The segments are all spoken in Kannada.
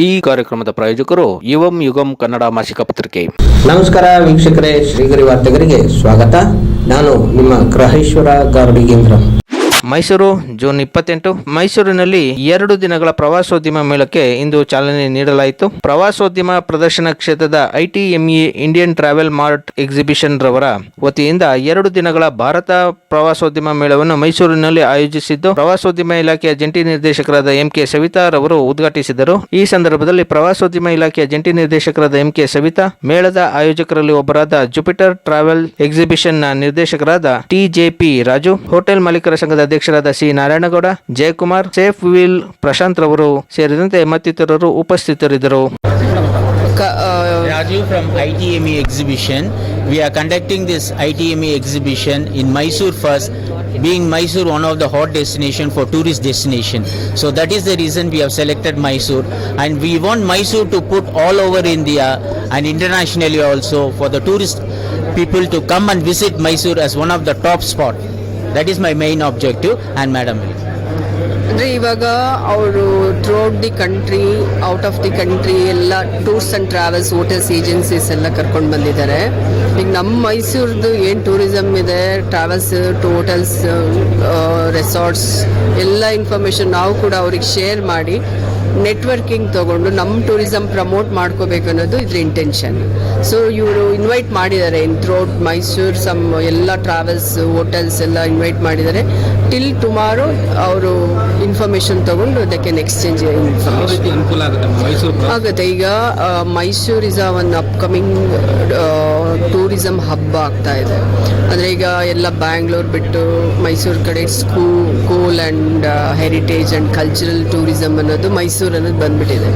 ಈ ಕಾರ್ಯಕ್ರಮದ ಪ್ರಾಯೋಜಕರು ಯುವಂ ಯುಗಂ ಕನ್ನಡ ಮಾಸಿಕ ಪತ್ರಿಕೆ. ನಮಸ್ಕಾರ ವೀಕ್ಷಕರೇ, ಶ್ರೀಗರಿ ವಾರ್ತೆಗರಿಗೆ ಸ್ವಾಗತ. ನಾನು ನಿಮ್ಮ ಗ್ರಹೇಶ್ವರ ಗಾರುಡಿಗೇಂದ್ರ. ಮೈಸೂರು ಜೂನ್ 28. ಮೈಸೂರಿನಲ್ಲಿ 2 ದಿನಗಳ ಪ್ರವಾಸೋದ್ಯಮ ಮೇಳಕ್ಕೆ ಇಂದು ಚಾಲನೆ ನೀಡಲಾಯಿತು. ಪ್ರವಾಸೋದ್ಯಮ ಪ್ರದರ್ಶನ ಕ್ಷೇತ್ರದ ITME Indian travel mart exhibition ರವರ ವತಿಯಿಂದ 2 ದಿನಗಳ ಭಾರತ ಪ್ರವಾಸೋದ್ಯಮ ಮೇಳವನ್ನು ಮೈಸೂರಿನಲ್ಲಿ ಆಯೋಜಿಸಿದ್ದು, ಪ್ರವಾಸೋದ್ಯಮ ಇಲಾಖೆಯ ಜಂಟಿ ನಿರ್ದೇಶಕರಾದ MK ಸವಿತಾ ರವರು ಉದ್ಘಾಟಿಸಿದರು. ಈ ಸಂದರ್ಭದಲ್ಲಿ ಪ್ರವಾಸೋದ್ಯಮ ಇಲಾಖೆಯ ಜಂಟಿ ನಿರ್ದೇಶಕರಾದ MK ಸವಿತಾ, ಮೇಳದ ಆಯೋಜಕರಲ್ಲಿ ಒಬ್ಬರಾದ ಜುಪಿಟರ್ ಟ್ರಾವೆಲ್ ಎಕ್ಸಿಬಿಷನ್ ನ ನಿರ್ದೇಶಕರಾದ TJP ರಾಜು, ಹೋಟೆಲ್ ಮಾಲೀಕರ ಸಂಘದ ಅಧ್ಯಕ್ಷರಾದ C Narayanagowda, Jayakumar, safe wheel Prashanth ರವರು ಸೇರಿದಂತೆ ಮತ್ತಿತರರು ಉಪಸ್ಥಿತರಿದ್ದರು. Raju from ITME exhibition. We are conducting this ITME exhibition in Mysore first, being Mysore one of the hot destination for tourist destination. So that is the reason we have selected Mysore, and we want Mysore to put all over India and internationally also for the tourist people to come and visit Mysore as one of the top spot. That is my main objective, and madam ಅಂದರೆ ಇವಾಗ ಅವರು throughout the country, out of the country ಎಲ್ಲ tours and travels hotels agencies ಎಲ್ಲ ಕರ್ಕೊಂಡು ಬಂದಿದ್ದಾರೆ. ಈಗ ನಮ್ಮ ಮೈಸೂರ್ದು ಏನು ಟೂರಿಸಮ್ ಇದೆ, ಟ್ರಾವೆಲ್ಸ್ ಟು ಹೋಟೆಲ್ಸ್, ರೆಸಾರ್ಟ್ಸ್ ಎಲ್ಲ ಇನ್ಫಾರ್ಮೇಷನ್ ನಾವು ಕೂಡ ಅವ್ರಿಗೆ ಶೇರ್ ಮಾಡಿ ನೆಟ್ವರ್ಕಿಂಗ್ ತೊಗೊಂಡು ನಮ್ಮ ಟೂರಿಸಮ್ ಪ್ರಮೋಟ್ ಮಾಡ್ಕೋಬೇಕು ಅನ್ನೋದು ಇದ್ರ ಇಂಟೆನ್ಷನ್. ಸೊ ಇವರು ಇನ್ವೈಟ್ ಮಾಡಿದ್ದಾರೆ ಇನ್ ಥ್ರೂಔಟ್ ಮೈಸೂರು ಎಲ್ಲ ಟ್ರಾವೆಲ್ಸ್ ಹೋಟೆಲ್ಸ್ ಎಲ್ಲ ಇನ್ವೈಟ್ ಮಾಡಿದ್ದಾರೆ. ಟಿಲ್ ಟುಮಾರೋ ಅವರು ಇನ್ಫಾರ್ಮೇಷನ್ ತೊಗೊಂಡು ಅದಕ್ಕೆ ಎಕ್ಸ್ಚೇಂಜ್ ಇನ್ಫಾರ್ಮೇಷನ್ ಆಗುತ್ತೆ. ಈಗ ಮೈಸೂರು ಇಸ್ ಒಂದು ಅಪ್ಕಮಿಂಗ್ ಟೂರಿಸಮ್ ಹಬ್ ಆಗ್ತಾ ಇದೆ. ಅಂದರೆ ಈಗ ಎಲ್ಲ ಬ್ಯಾಂಗ್ಳೂರ್ ಬಿಟ್ಟು ಮೈಸೂರು ಕಡೆ school and heritage and cultural tourism ಅನ್ನೋದು ಮೈಸೂರು ಅನ್ನೋದು ಬಂದ್ಬಿಟ್ಟಿದೆ.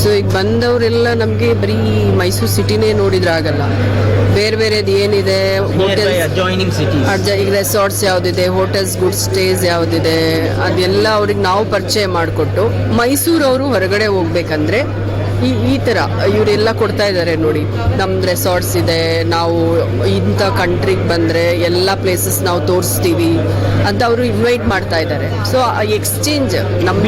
ಸೊ ಈಗ ಬಂದವರೆಲ್ಲ ನಮಗೆ ಬರೀ ಮೈಸೂರು ಸಿಟಿನೇ ನೋಡಿದ್ರೆ ಆಗಲ್ಲ, ಬೇರೆ ಬೇರೆದು ಏನಿದೆ, ಹೋಟೆಲ್ಸ್, ಈಗ ರೆಸಾರ್ಟ್ಸ್ ಯಾವುದಿದೆ, ಹೋಟೆಲ್ಸ್, ಗುಡ್ ಸ್ಟೇಸ್ ಯಾವುದಿದೆ, ಅದೆಲ್ಲ ಅವ್ರಿಗೆ ನಾವು ಪರಿಚಯ ಮಾಡಿಕೊಟ್ಟು ಮೈಸೂರು ಅವರು ಹೊರಗಡೆ ಹೋಗ್ಬೇಕಂದ್ರೆ ಈ ಥರ ಇವರೆಲ್ಲ ಕೊಡ್ತಾ ಇದ್ದಾರೆ. ನೋಡಿ, ನಮ್ದು ರೆಸಾರ್ಟ್ಸ್ ಇದೆ, ನಾವು ಇಂಥ ಕಂಟ್ರಿಗೆ ಬಂದರೆ ಎಲ್ಲ ಪ್ಲೇಸಸ್ ನಾವು ತೋರಿಸ್ತೀವಿ ಅಂತ ಅವರು ಇನ್ವೈಟ್ ಮಾಡ್ತಾ ಇದ್ದಾರೆ. ಸೊ ಎಕ್ಸ್ಚೇಂಜ್ ನಮ್ಮ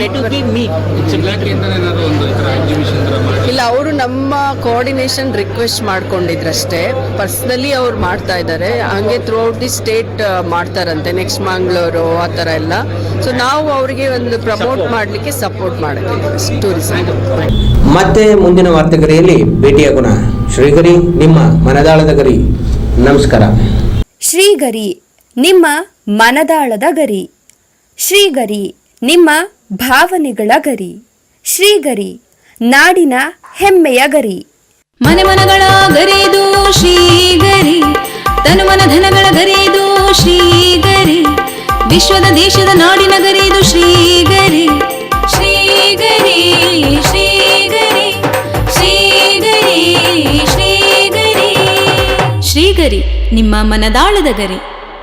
ಇಲ್ಲ, ಅವರು ನಮ್ಮ ಕೋಆರ್ಡಿನೇಷನ್ ರಿಕ್ವೆಸ್ಟ್ ಮಾಡ್ಕೊಂಡಿದ್ರಷ್ಟೇ. ಪರ್ಸ್ನಲಿ ಅವ್ರು ಮಾಡ್ತಾ ಇದ್ದಾರೆ. ಹಾಗೆ ಥ್ರೂಔಟ್ ದಿ ಸ್ಟೇಟ್ ಮಾಡ್ತಾರಂತೆ, ನೆಕ್ಸ್ಟ್ ಮಂಗಳೂರು ಆ ಥರ ಎಲ್ಲ. ಸೊ ನಾವು ಅವರಿಗೆ ಒಂದು ಪ್ರಮೋಟ್ ಮಾಡಲಿಕ್ಕೆ ಸಪೋರ್ಟ್ ಮಾಡೋಕ್ಕೆ ಟೂರಿಸಂ. ಮತ್ತೆ ಮುಂದಿನ ವಾರ್ತೆಗರಿಯಲ್ಲಿ ಭೇಟಿಯಾಗೋಣ. ಶ್ರೀಗರಿ, ನಿಮ್ಮ ಮನದಾಳದ ಗರಿ. ನಮಸ್ಕಾರ. ಶ್ರೀಗರಿ, ನಿಮ್ಮ ಮನದಾಳದ ಗರಿ. ಶ್ರೀಗರಿ, ನಿಮ್ಮ ಭಾವನೆಗಳ ಗರಿ. ಶ್ರೀಗರಿ, ನಾಡಿನ ಹೆಮ್ಮೆಯ ಗರಿ. ಮನೆ ಮನಗಳ ಗರಿದು ಶ್ರೀಗರಿ, ತನು ಮನ ಧನಗಳ ಗರಿದು ಶ್ರೀಗರಿ, ವಿಶ್ವದ ದೇಶದ ನಾಡಿನ ಗರಿದು ಶ್ರೀಗರಿ. ಶ್ರೀಗರಿ ಶ್ರೀಗರಿ ಶ್ರೀಗರಿ ಶ್ರೀಗರಿ ಶ್ರೀಗರಿ, ನಿಮ್ಮ ಮನದಾಳದ ಗರಿ.